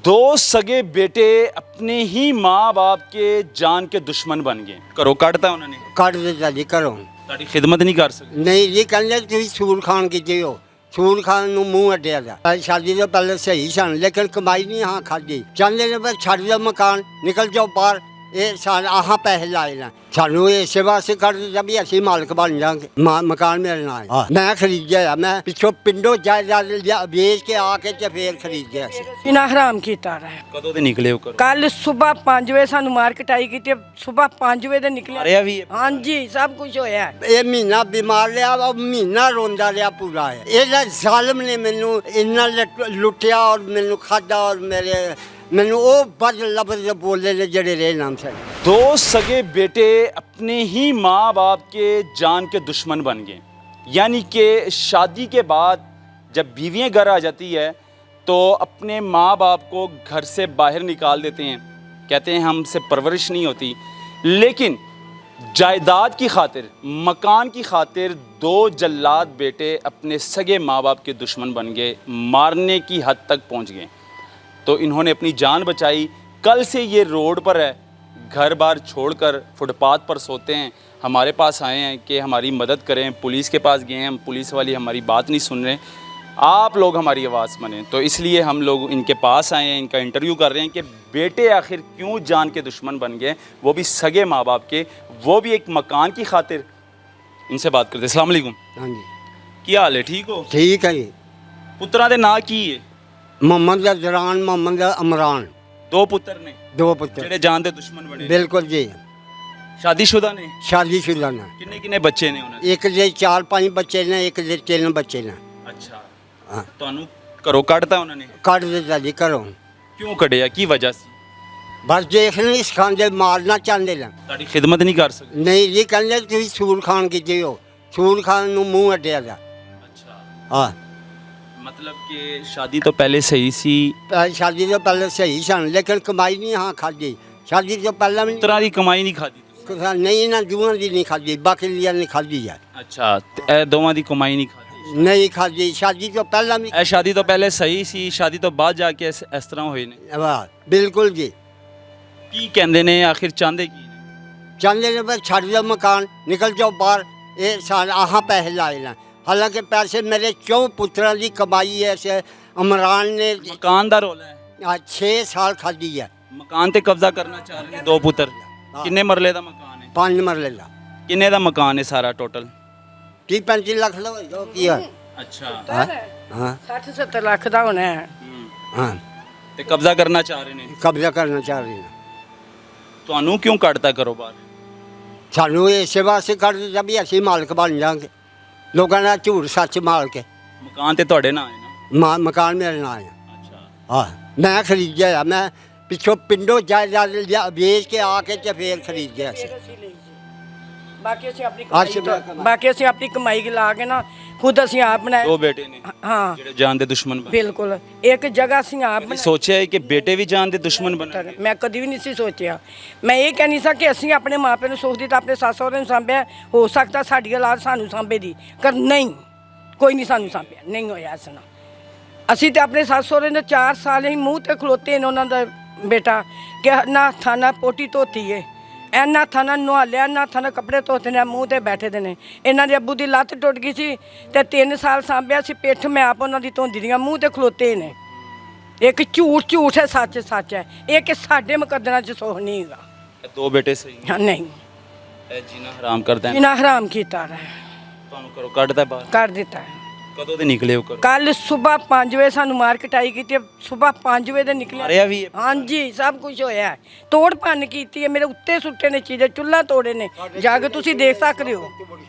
दो सगे बेटे अपने ही माँ बाप के जान के दुश्मन बन गए। घरों ਕੱਢਤਾ ਉਹਨਾਂ ਨੇ। ਕੱਢ ਦਿੱਤਾ ਜੀ ਘਰੋਂ। ਤੁਹਾਡੀ ਖਿਦਮਤ ਨਹੀਂ ਕਰ ਸਕਦੇ। ਨਹੀਂ ਜੀ, ਕਹਿੰਦੇ ਤੁਸੀਂ ਸੂਰ ਖਾਨ ਕੀਤੇ ਹੋ, ਸੂਰ ਖਾਨ ਨੂੰ ਮੂੰਹ ਅੱਡਿਆ ਦਾ। ਸ਼ਾਦੀ ਤੋਂ ਪਹਿਲੇ ਸਹੀ ਸਨ, ਲੇਕਿਨ ਕਮਾਈ ਨਹੀਂ ਹਾਂ ਖਾਦੀ। ਚਾਹੁੰਦੇ ਨੇ ਬਸ ਛੱਡ ਦਿਓ ਮਕਾਨ, ਨਿਕਲ ਜਾਓ ਬਾਹਰ। ਇਹ ਸਾਨੂੰ ਆਹਾਂ ਪੈਸੇ ਲਾਏ ਨਾ, ਸਾਨੂੰ ਇਸੇ ਵਾਸਤੇ ਕੱਢ ਦਿੱਤਾ ਵੀ ਅਸੀਂ ਮਾਲਕ ਬਣ ਜਾਵਾਂਗੇ। ਮਕਾਨ ਮੇਰੇ ਨਾਲ ਹੈ। ਮੈਂ ਖਰੀਦਿਆ, ਮੈਂ ਪਿੱਛੋਂ ਪਿੰਡੋਂ ਜਾਇਦਾਦ ਵੇਚ ਕੇ ਆ ਕੇ ਤੇ ਫੇਰ ਖਰੀਦਿਆ ਸੀ। ਇਹਨਾਂ ਹਰਾਮ ਕੀਤਾ ਰਿਹਾ। ਕਦੋਂ ਦੇ ਨਿਕਲੇ ਹੋ ਘਰੋਂ? ਕੱਲ ਸਵੇਰ 5 ਵਜੇ ਸਾਨੂੰ ਮਾਰ ਕਟਾਈ ਕੀਤੀ, ਸਵੇਰ 5 ਵਜੇ ਦੇ ਨਿਕਲੇ। ਮਾਰਿਆ ਵੀ ਹੈ? ਹਾਂਜੀ, ਸਭ ਕੁਝ ਹੋਇਆ। ਇਹ ਮਹੀਨਾ ਬਿਮਾਰ ਰਿਹਾ, ਉਹ ਮਹੀਨਾ ਰੋਂਦਾ ਰਿਹਾ ਪੂਰਾ। ਇਹਦਾ ਜ਼ਾਲਮ ਨੇ ਮੈਨੂੰ ਇੰਨਾ ਲੁੱਟਿਆ ਔਰ ਮੈਨੂੰ ਖਾਦਾ ਔਰ ਮੈਨੂੰ ਉਹ ਬਦ ਲਫ਼ਜ਼ ਬੋਲੇ ਨੇ ਜਿਹੜੇ ਰੇ ਨਾਮ से। दो सगे बेटे अपने ही माँ बाप के जान के दुश्मन बन गए। यानी कि शादी के बाद जब बीवियाँ घर आ जाती है तो अपने माँ बाप को घर से बाहर निकाल देते हैं, कहते हैं हमसे परवरिश नहीं होती। लेकिन जायदाद की खातिर, मकान की खातिर दो जल्लाद बेटे अपने सगे माँ बाप के दुश्मन बन गए, मारने की हद तक पहुँच गए। तो इन्होंने अपनी जान बचाई। कल से ये रोड पर है, घर बार छोड़कर फुटपाथ पर सोते हैं। हमारे पास आए हैं कि हमारी मदद करें। पुलिस के पास गए हैं, पुलिस वाली हमारी बात नहीं सुन रहे। आप लोग हमारी आवाज़ सुनें। तो इसलिए हम लोग इनके पास आए हैं, इनका इंटरव्यू कर रहे हैं कि बेटे आखिर क्यों जान के दुश्मन बन गए, वो भी सगे माँ बाप के, वो भी एक मकान की खातिर। इनसे बात करते। अस्सलाम वालेकुम। हाँ जी, ਕੀ ਹਾਲ ਹੈ? ਠੀਕ ਹੋ? ठीक है जी। ਪੁੱਤਰਾਂ ਦੇ ਨਾਂ ਕੀ ਹੈ? मोहम्मद अजरान, मोहम्मद अमरान, ਦੋ ਪੁੱਤਰ ਨੇ दो पुत्र। ਜਿਹੜੇ ਜਾਨ ਦੇ ਦੁਸ਼ਮਨ ਬਣੇ। बिल्कुल जी, ਸ਼ਾਦੀशुदा ਨੇ? शादीशुदा ने। ਕਿੰਨੇ ਕਿੰਨੇ ਬੱਚੇ ਨੇ ਉਹਨਾਂ ਦੇ? एक दे 4-5 बच्चे ने, एक दे 3 बच्चे ने। ਅੱਛਾ, हाँ, ਤੁਹਾਨੂੰ ਘਰੋਂ ਕੱਢਤਾ ਉਹਨਾਂ ਨੇ? ਕੱਢ ਦਿੱਤਾ ਜੀ ਘਰੋਂ। ਕਿਉਂ ਕੱਢਿਆ? ਕੀ ਵਜ੍ਹਾ ਸੀ? ਬਸ ਦੇਖ ਨਹੀਂ ਸਿਖਾਉਂਦੇ, ਮਾਰਨਾ ਚਾਹੁੰਦੇ ਨੇ। ਤੁਹਾਡੀ ਖਿਦਮਤ ਨਹੀਂ ਕਰ ਸਕਦੇ? ਨਹੀਂ ਜੀ, ਕਹਿੰਦੇ ਤੁਸੀਂ ਸੂਰ ਖਾਨ ਕੀਤੇ ਹੋ, ਸੂਰ ਖਾਨ ਨੂੰ ਮੂੰਹ ਅੱਡਿਆ ਦਾ। ਅੱਛਾ, ਹਾਂ, ਮਤਲਬ ਕਿ ਸ਼ਾਦੀ ਤੋਂ ਪਹਿਲੇ ਸਹੀ ਸੀ? ਸ਼ਾਦੀ ਤੋਂ ਪਹਿਲੇ ਸਹੀ ਸਨ, ਲੇਕਿਨ ਕਮਾਈ ਨਹੀਂ ਹਾਂ ਖਾਦੀ। ਸ਼ਾਦੀ ਤੋਂ ਪਹਿਲਾਂ ਵੀ ਪੁੱਤਰਾਂ ਦੀ ਕਮਾਈ ਨਹੀਂ ਖਾਦੀ ਤੁਸੀਂ? ਨਹੀਂ, ਇਹਨਾਂ ਜੂਆਂ ਦੀ ਨਹੀਂ ਖਾਦੀ, ਬਾਕੀ ਦੀਆਂ ਨਹੀਂ ਖਾਦੀ ਹੈ। ਅੱਛਾ, ਤੇ ਇਹ ਦੋਵਾਂ ਦੀ ਕਮਾਈ ਨਹੀਂ ਖਾਦੀ? ਨਹੀਂ ਖਾਦੀ। ਸ਼ਾਦੀ ਤੋਂ ਪਹਿਲਾਂ ਵੀ ਇਹ ਸ਼ਾਦੀ ਤੋਂ ਪਹਿਲੇ ਸਹੀ ਸੀ, ਸ਼ਾਦੀ ਤੋਂ ਬਾਅਦ ਜਾ ਕੇ ਇਸ ਤਰ੍ਹਾਂ ਹੋਏ ਨੇ? ਵਾਹ, ਬਿਲਕੁਲ ਜੀ। ਕੀ ਕਹਿੰਦੇ ਨੇ ਆਖਿਰ, ਚਾਹੁੰਦੇ ਕੀ ਨੇ? ਚਾਹੁੰਦੇ ਨੇ ਬਸ ਛੱਡ ਦਿਓ ਮਕਾਨ, ਨਿਕਲ ਜਾਓ ਬਾਹਰ। ਇਹ ਸਾਨੂੰ ਆਹਾਂ ਪੈਸੇ ਲਾਏ ਨਾ, ਹਾਲਾਂਕਿ ਪੈਸੇ ਮੇਰੇ 4 ਪੁੱਤਰਾਂ ਦੀ ਕਮਾਈ ਹੈ। ਇਸ ਅਮਰਾਨ ਨੇ ਮਕਾਨ ਦਾ ਰੌਲਾ ਹੈ। 6 ਸਾਲ ਖਾਦੀ ਹੈ। ਮਕਾਨ ਤੇ ਕਬਜ਼ਾ ਕਰਨਾ ਚਾਹ ਰਹੇ ਨੇ ਦੋ ਪੁੱਤਰ। ਕਿੰਨੇ ਮਰਲੇ ਦਾ ਮਕਾਨ ਹੈ? 5 ਮਰਲੇ ਦਾ। ਕਿੰਨੇ ਦਾ ਮਕਾਨ ਹੈ ਸਾਰਾ ਟੋਟਲ? 30-35 ਲੱਖ ਲਓ ਕੀ ਹੈ। ਅੱਛਾ, ਹਾਂ 60-70 ਲੱਖ ਦਾ ਹੋਣਾ ਹੈ। ਹਾਂ, ਤੇ ਕਬਜ਼ਾ ਕਰਨਾ ਚਾਹ ਰਹੇ ਨੇ। ਕਬਜ਼ਾ ਕਰਨਾ ਚਾਹ ਰਹੀ ਨੇ। ਤੁਹਾਨੂੰ ਕਿਉਂ ਕੱਢਤਾ ਘਰੋਂ ਬਾਹਰ? ਸਾਨੂੰ ਇਸੇ ਵਾਸਤੇ ਕੱਢ ਦਿੱਤਾ ਵੀ ਅਸੀਂ ਮਾਲਕ ਬਣ ਜਾਵਾਂਗੇ। ਲੋਕਾਂ ਦਾ ਝੂਠ ਸੱਚ ਮਾਲ ਕੇ। ਮਕਾਨ ਤੇ ਤੁਹਾਡੇ ਨਾਂ ਹੈ ਨਾ? ਮਕਾਨ ਮੇਰੇ ਨਾਲ ਹੈ। ਅੱਛਾ, ਹਾਂ, ਮੈਂ ਖਰੀਦਿਆ, ਮੈਂ ਪਿੱਛੋਂ ਪਿੰਡੋਂ ਜਾਇਦਾਦ ਵੇਚ ਕੇ ਆ ਕੇ ਤੇ ਫੇਰ ਖਰੀਦਿਆ ਸੀ। ਬਾਕੀ ਅਸੀਂ ਆਪਣੀ ਕਮਾਈ ਲਾ ਕੇ ਨਾ ਖੁਦ ਅਸੀਂ ਆਪ ਬਣਾਏ। ਦੋ ਬੇਟੇ ਨੇ ਹਾਂ, ਜਿਹੜੇ ਜਾਨ ਦੇ ਦੁਸ਼ਮਨ ਬਣੇ। ਬਿਲਕੁਲ। ਇੱਕ ਜਗ੍ਹਾ ਅਸੀਂ ਆਪ ਕਦੀ ਸੋਚਿਆ ਹੈ ਕਿ ਬੇਟੇ ਵੀ ਜਾਨ ਦੇ ਦੁਸ਼ਮਨ ਬਣੇ? ਮੈਂ ਕਦੀ ਵੀ ਨਹੀਂ ਸੀ ਸੋਚਿਆ। ਮੈਂ ਇਹ ਕਹਿ ਨਹੀਂ ਸਕ ਕਿ ਅਸੀਂ ਆਪਣੇ ਮਾਪਿਆਂ ਨੂੰ ਸੋਚਦੀ ਤਾਂ ਆਪਣੇ ਸੱਸ ਸਹੁਰੇ ਨੂੰ ਸਾਂਭਿਆ, ਹੋ ਸਕਦਾ ਸਾਡੀ ਔਲਾਦ ਸਾਨੂੰ ਸਾਂਭੇ ਦੀ, ਪਰ ਨਹੀਂ, ਕੋਈ ਨਹੀਂ ਸਾਨੂੰ ਸਾਂਭਿਆ, ਨਹੀਂ ਹੋਇਆ ਇਸ ਨਾਲ। ਅਸੀਂ ਤਾਂ ਆਪਣੇ ਸੱਸ ਸਹੁਰੇ ਨੇ 4 ਸਾਲ ਹੀ ਮੂੰਹ 'ਤੇ ਖਲੋਤੇ ਨੇ ਉਹਨਾਂ ਦਾ ਬੇਟਾ ਕਿ ਨਾ ਥਾਣਾ ਪੋਟੀ ਧੋਤੀ ਏ, ਇਹਨਾਂ ਥਾਣਾ ਨੁਹਾਲਿਆ, ਇਹਨਾਂ ਥਾਣਾ ਕੱਪੜੇ ਧੋਤੇ ਨੇ, ਮੂੰਹ 'ਤੇ ਬੈਠੇ ਦੇ ਨੇ। ਇਹਨਾਂ ਦੇ ਅੱਬੂ ਦੀ ਲੱਤ ਟੁੱਟ ਗਈ ਸੀ ਤੇ 3 ਸਾਲ ਸਾਂਭਿਆ ਸੀ, ਪਿੱਠ ਮੈਂ ਆਪ ਉਹਨਾਂ ਦੀ ਧੋਂਦੀ ਦੀਆਂ, ਮੂੰਹ 'ਤੇ ਖਲੋਤੇ ਨੇ। ਇੱਕ ਝੂਠ ਹੈ, ਸੱਚ ਹੈ। ਇਹ ਕਿ ਸਾਡੇ ਮੁਕੱਦਰਾਂ 'ਚ ਸੋਹ ਨਹੀਂ ਹੈਗਾ। ਇਹ ਦੋ ਬੇਟੇ ਸਹੀ ਹਾਂ, ਨਹੀਂ, ਇਹ ਜੀਣਾ ਹਰਾਮ ਕਰਦਾ ਹੈ। ਇਹਨਾਂ ਹਰਾਮ ਕੀਤਾ ਰਿਹਾ, ਤੁਹਾਨੂੰ ਘਰੋਂ ਕੱਢਦਾ ਬਾਹਰ? ਕਰ ਦਿੱਤਾ ਹੈ। ਕਦੋਂ ਦੇ ਨਿਕਲੇ ਹੋ ਘਰੋਂ? ਕੱਲ ਸਵੇਰ 5 ਵਜੇ ਸਾਨੂੰ ਮਾਰ ਕਟਾਈ ਕੀਤੀ, ਸਵੇਰ 5 ਵਜੇ ਦੇ ਨਿਕਲੇ। ਮਾਰਿਆ ਵੀ ਹੈ? ਹਾਂਜੀ, ਸਭ ਕੁਝ ਹੋਇਆ ਹੈ। ਤੋੜ ਭੰਨ ਕੀਤੀ ਹੈ, ਮੇਰੇ ਉੱਤੇ ਸੁੱਟੇ ਨੇ ਚੀਜ਼ਾਂ, ਚੁੱਲ੍ਹਾ ਤੋੜੇ ਨੇ, ਜਾ ਕੇ ਤੁਸੀਂ ਦੇਖ ਸਕਦੇ ਹੋ।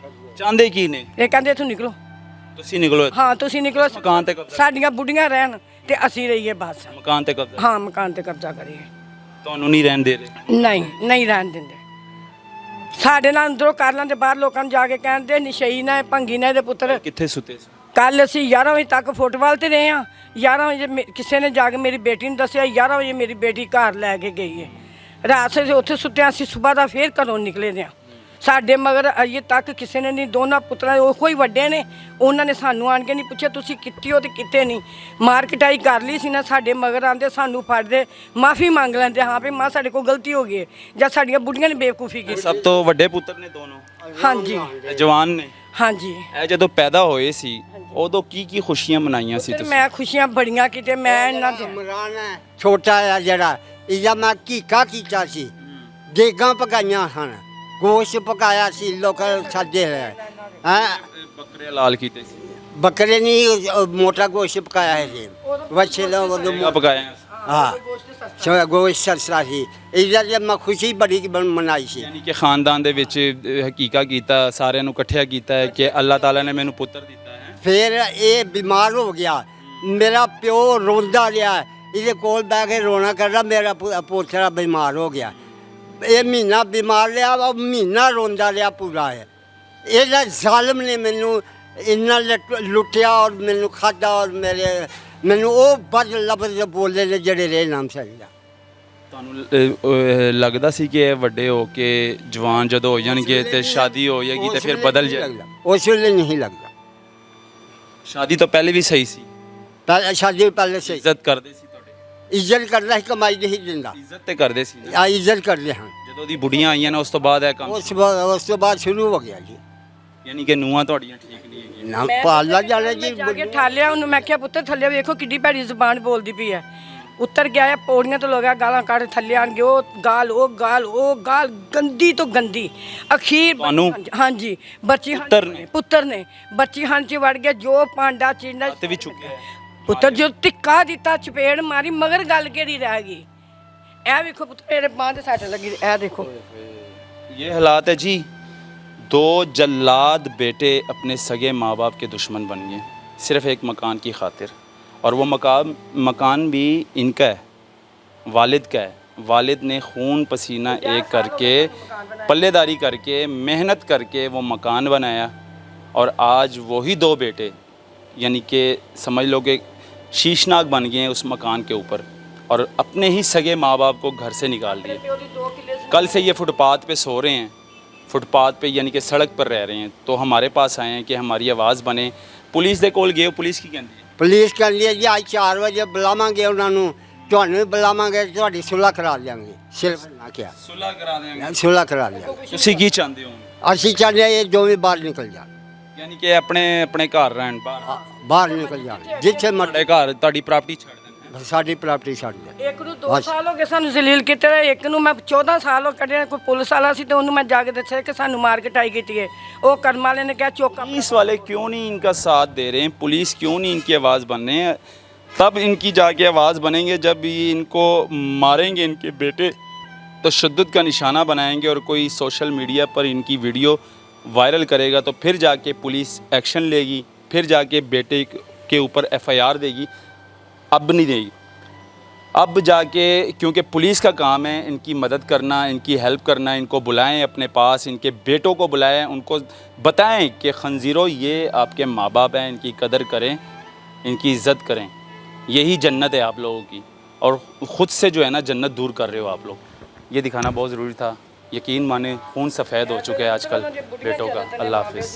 ਚਾਹੁੰਦੇ ਕੀ ਨੇ? ਇਹ ਕਹਿੰਦੇ ਇੱਥੋਂ ਨਿਕਲੋ। ਤੁਸੀਂ ਨਿਕਲੋ ਇੱਥੋਂ। ਹਾਂ, ਤੁਸੀਂ ਨਿਕਲੋ। ਮਕਾਨ ਤੇ ਕਬਜ਼ਾ? ਸਾਡੀਆਂ ਬੁੱਢੀਆਂ ਰਹਿਣ ਤੇ ਅਸੀਂ ਰਹੀਏ ਬਸ। ਮਕਾਨ ਤੇ ਕਬਜ਼ਾ? ਹਾਂ, ਮਕਾਨ ਤੇ ਕਬਜ਼ਾ ਕਰੀਏ। ਤੁਹਾਨੂੰ ਨਹੀਂ ਰਹਿਣ ਦੇ ਰਹੇ? ਨਹੀਂ ਰਹਿਣ ਦਿੰਦੇ। ਸਾਡੇ ਨਾਲ ਅੰਦਰੋਂ ਕਰ ਲੈਂਦੇ, ਬਾਹਰ ਲੋਕਾਂ ਨੂੰ ਜਾ ਕੇ ਕਹਿੰਦੇ ਨਿਸ਼ਈ ਨਾ ਭੰਗੀ ਨਾ ਇਹਦੇ ਪੁੱਤਰ। ਕਿੱਥੇ ਸੁੱਤੇ ਸੀ? ਕੱਲ ਅਸੀਂ 11 ਵਜੇ ਤੱਕ ਫੁੱਟਬਾਲ ਤੇ ਰਹੇ ਹਾਂ। 11 ਵਜੇ ਕਿਸੇ ਨੇ ਜਾ ਕੇ ਮੇਰੀ ਬੇਟੀ ਨੂੰ ਦੱਸਿਆ, 11 ਵਜੇ ਮੇਰੀ ਬੇਟੀ ਘਰ ਲੈ ਕੇ ਗਈ ਹੈ। ਰਾਤ ਅਸੀਂ ਉੱਥੇ ਸੁੱਤਿਆਂ, ਅਸੀਂ ਸਵੇਰ ਦਾ ਫੇਰ ਘਰੋਂ ਨਿਕਲੇ ਦੇ ਹਾਂ। ਸਾਡੇ ਮਗਰ ਅਜੇ ਤੱਕ ਕਿਸੇ ਨੇ ਨਹੀਂ, ਦੋਨਾਂ ਪੁੱਤਰਾਂ ਦੇ ਉਹ ਕੋਈ ਵੱਡੇ ਨੇ, ਉਹਨਾਂ ਨੇ ਸਾਨੂੰ ਆਣ ਕੇ ਨਹੀਂ ਪੁੱਛਿਆ ਤੁਸੀਂ ਕਿੱਥੇ ਹੋ ਤੇ ਕਿੱਥੇ ਨਹੀਂ। ਮਾਰ ਕਟਾਈ ਕਰ ਲਈ ਸੀ ਨਾ, ਸਾਡੇ ਮਗਰ ਆਂਦੇ ਸਾਨੂੰ ਫੜਦੇ, ਮਾਫੀ ਮੰਗ ਲੈਂਦੇ, ਹਾਂ ਵੀ ਮਾਂ ਸਾਡੇ ਕੋਲ ਗਲਤੀ ਹੋ ਗਈ ਹੈ, ਜਾਂ ਸਾਡੀਆਂ ਬੁੱਢੀਆਂ ਨੇ ਬੇਵਕੂਫੀ ਕੀਤੀ। ਸਭ ਤੋਂ ਵੱਡੇ ਪੁੱਤਰ ਨੇ ਦੋਨੋਂ, ਹਾਂਜੀ ਇਹ ਜਵਾਨ ਨੇ। ਹਾਂਜੀ। ਇਹ ਜਦੋਂ ਪੈਦਾ ਹੋਏ ਸੀ ਉਦੋਂ ਕੀ ਖੁਸ਼ੀਆਂ ਮਨਾਈਆਂ ਸੀ ਤੇ ਤੁਸੀਂ? ਮੈਂ ਖੁਸ਼ੀਆਂ ਬੜੀਆਂ ਕੀਤੇ, ਮੈਂ ਇਹਨਾਂ ਦੇ ਇਮਰਾਨ ਹੈ ਛੋਟਾ ਆ ਜਿਹੜਾ, ਇਹਦਾ ਮੈਂ ਕੀਕਾ ਕੀਤਾ ਸੀ, ਦੇਗਾਂ ਪਕਾਈਆਂ ਹਨ, ਗੋਸ਼ਤ ਪਕਾਇਆ ਸੀ, ਲੋਕਾਂ ਸਾਜੇ ਹੈ ਬੱਕਰੇ ਲਾਲ ਕੀਤੇ ਸੀ, ਬੱਕਰੇ ਨਹੀਂ ਮੋਟਾ ਗੋਸ਼ਤ ਪਕਾਇਆ ਹੈ ਜੀ, ਵੱਛੇ ਦਾ ਆ ਪਕਾਇਆ ਹਾਂ ਗੋਸ਼ਤ ਸਸਰਾ ਸੀ, ਇਹਦਾ ਜੇ ਮੈਂ ਖੁਸ਼ੀ ਬੜੀ ਮਨਾਈ ਸੀ। ਯਾਨੀ ਕਿ ਖਾਨਦਾਨ ਦੇ ਵਿੱਚ ਹਕੀਕਾ ਕੀਤਾ, ਸਾਰਿਆਂ ਨੂੰ ਇਕੱਠਿਆ ਕੀਤਾ ਹੈ ਕਿ ਅੱਲਾਹ ਤਾਲਾ ਨੇ ਮੈਨੂੰ ਪੁੱਤਰ ਦਿੱਤਾ ਹੈ। ਫਿਰ ਇਹ ਬਿਮਾਰ ਹੋ ਗਿਆ, ਮੇਰਾ ਪਿਓ ਰੋਂਦਾ ਰਿਹਾ, ਇਹਦੇ ਕੋਲ ਬਹਿ ਕੇ ਰੋਣਾ ਕਰਦਾ, ਮੇਰਾ ਪੋਤਰਾ ਬਿਮਾਰ ਹੋ ਗਿਆ, ਇਹ ਮਹੀਨਾ ਬਿਮਾਰ ਰਿਹਾ, ਉਹ ਮਹੀਨਾ ਰੋਂਦਾ ਰਿਹਾ ਪੂਰਾ ਹੈ। ਇਹਦਾ ਜ਼ਾਲਮ ਨੇ ਮੈਨੂੰ ਇੰਨਾ ਲੁੱਟਿਆ ਔਰ ਮੈਨੂੰ ਖਾਧਾ, ਔਰ ਮੈਨੂੰ ਉਹ ਬਦ ਲਫ਼ਜ਼ ਬੋਲੇ ਨੇ ਜਿਹੜੇ ਰਹੇ ਨਾਮ ਚਾਹੀਦਾ। ਤੁਹਾਨੂੰ ਲੱਗਦਾ ਸੀ ਕਿ ਇਹ ਵੱਡੇ ਹੋ ਕੇ ਜਵਾਨ ਜਦੋਂ ਹੋ ਜਾਣਗੇ ਤੇ ਸ਼ਾਦੀ ਹੋ ਜਾਏਗੀ ਤੇ ਫਿਰ ਬਦਲ ਜਾਏਗਾ? ਉਸ ਵੇਲੇ ਨਹੀਂ ਲੱਗਦਾ, ਸ਼ਾਦੀ ਤੋਂ ਪਹਿਲੇ ਵੀ ਸਹੀ ਸੀ, ਪਹਿਲੇ ਸ਼ਾਦੀ ਪਹਿਲੇ ਸੇ ਇੱਜ਼ਤ ਕਰਦੇ ਸੀ ਤੁਹਾਡੇ? ਇੱਜ਼ਤ ਕਰਦਾ ਹੀ, ਕਮਾਈ ਨਹੀਂ ਦਿੰਦਾ, ਇੱਜ਼ਤ ਤੇ ਕਰਦੇ ਸੀ ਨਾ। ਆ ਇੱਜ਼ਤ ਕਰਦੇ ਹਾਂ। ਜਦੋਂ ਦੀ ਬੁੜੀਆਂ ਆਈਆਂ ਨੇ ਉਸ ਤੋਂ ਬਾਅਦ ਇਹ ਕੰਮ, ਉਸ ਤੋਂ ਬਾਅਦ ਸ਼ੁਰੂ ਹੋ ਗਿਆ ਜੀ, ਯਾਨੀ ਕਿ ਨੂੰਹਾਂ ਤੁਹਾਡੀਆਂ ਠੀਕ ਨਹੀਂ ਹੈਗੀਆਂ। ਨਾ ਪਾਲਾ ਜਾਣਾ ਜੀ। ਜਾ ਕੇ ਠਾਲਿਆ ਉਹਨੂੰ, ਮੈਂ ਕਿਹਾ ਪੁੱਤਰ ਥੱਲੇ ਵੇਖੋ ਕਿੱਡੀ ਭੈੜੀ ਜ਼ੁਬਾਨ ਬੋਲਦੀ ਪਈ ਹੈ। ਉੱਤਰ ਗਿਆ, ਪੌੜੀਆਂ ਤੋਂ ਲੋਗਾ ਗਾਲਾਂ ਕੱਢ ਥੱਲੇ ਆਣਗੇ, ਉਹ ਗਾਲ ਗੰਦੀ ਤੋਂ ਗੰਦੀ। ਅਖੀਰ ਤੁਹਾਨੂੰ? ਹਾਂਜੀ ਬੱਚੀ ਪੁੱਤਰ ਨੇ ਬੱਚੀ ਹੰਨ ਚ ਵੜ ਗਿਆ, ਜੋ ਪਾਂਡਾ ਚਿੰਡਾ ਤੇ ਵੀ ਚੁੱਕਿਆ ਪੁੱਤਰ ਜੋ ਟਿੱਕਾ ਦਿੱਤਾ, ਚਪੇੜ ਮਾਰੀ, ਮਗਰ ਗੱਲ ਕਿਹੜੀ ਰਹਿ ਗਈ। ਇਹ ਵੇਖੋ ਪੁੱਤਰ ਮੇਰੇ ਬਾਂਹ ਤੇ ਸੱਟ ਲੱਗੀ, ਇਹ ਦੇਖੋ। ये हालात है जी, दो जल्लाद बेटे अपने सगे माँ बाप के दुश्मन बन गए सिर्फ एक मकान की खातिर, और वो मकान भी इनका है, वालिद का है। वालिद ने खून पसीना एक करके, पल्लेदारी करके, मेहनत करके वो मकान बनाया, और आज वही दो बेटे यानी कि समझ लो कि शीशनाक बन गए हैं उस मकान के ऊपर, और अपने ही सगे माँ बाप को घर से निकाल दिए। कल से ये फुटपाथ पे सो रहे हैं, फुटपाथ पे यानी कि सड़क पर रह रहे हैं। तो हमारे पास आए हैं कि हमारी आवाज़ बने। पुलिस दे कोल गए, पुलिस की कहती है? ਪੁਲਿਸ ਕਹਿੰਦੀ ਹੈ ਜੀ ਅੱਜ 4 ਵਜੇ ਬੁਲਾਵਾਂਗੇ ਉਹਨਾਂ ਨੂੰ, ਤੁਹਾਨੂੰ ਵੀ ਬੁਲਾਵਾਂਗੇ, ਤੁਹਾਡੀ ਸੁਲ੍ਹਾ ਕਰਾ ਦਿਆਂਗੇ। ਸਿਰਫ ਨਾ ਕਿਹਾ सुलह करा देंगे। ਸੁਲ੍ਹਾ ਕਰਾ ਦਿਆਂਗੇ। ਤੁਸੀਂ ਕੀ ਚਾਹੁੰਦੇ ਹੋ? ਅਸੀਂ ਚਾਹੁੰਦੇ ਹਾਂ ਇਹ ਦੋਵੇਂ ਬਾਹਰ ਨਿਕਲ ਜਾਣ, ਯਾਨੀ ਕਿ ਆਪਣੇ ਘਰ ਰਹਿਣ, ਬਾਹਰ ਨਿਕਲ ਜਾਣ, ਜਿੱਥੇ ਤੁਹਾਡੇ ਘਰ ਤੁਹਾਡੀ ਪ੍ਰਾਪਰਟੀ ਛੱਡ ਦੇਣ। ਸਾਡੀ ਪ੍ਰਾਪਰਟੀ ਛੱਡ ਦੇ। ਇੱਕ ਨੂੰ 2 ਸਾਲ ਹੋ ਗਏ ਸਾਨੂੰ ਜ਼ਲੀਲ ਕੀਤੇ ਰਹੇ, ਇੱਕ ਨੂੰ ਮੈਂ 14 ਸਾਲ ਹੋ ਕੱਢਿਆ। ਕੋਈ ਪੁਲਿਸ ਵਾਲਾ ਸੀ ਤੇ ਉਹਨੂੰ ਮੈਂ ਜਾ ਕੇ ਦੱਸਿਆ ਕਿ ਸਾਨੂੰ ਮਾਰ ਕਟਾਈ ਕੀਤੀ ਹੈ। ਉਹ ਕਰਮ ਵਾਲੇ ਨੇ ਕਿਹਾ ਚੁੱਕ। पुलिस वाले क्यों नहीं इनका साथ दे रहे हैं? पुलिस क्यों नहीं इनकी आवाज़ बन रहे हैं? तब इनकी जाके आवाज़ बनेंगे जब ये इनको मारेंगे इनके बेटे, तो शद्दत का निशाना बनाएंगे और कोई सोशल मीडिया पर इनकी वीडियो वायरल करेगा, तो फिर जाके पुलिस एक्शन लेगी, फिर जाके बेटे के ऊपर FIR देगी। अब नहीं देगी, अब जाके, क्योंकि पुलिस का काम है इनकी मदद करना, इनकी हेल्प करना। इनको बुलाएं अपने पास, इनके बेटों को बुलाएं, उनको बताएं कि खंजीरों ये आपके माँ बाप हैं, इनकी कदर करें, इनकी इज़्ज़त करें। यही जन्नत है आप लोगों की, और ख़ुद से जो है ना जन्नत दूर कर रहे हो आप लोग। ये दिखाना बहुत ज़रूरी था। यकीन माने खून सफ़ेद हो चुके हैं आजकल बेटों का। अल्लाह हाफिज़।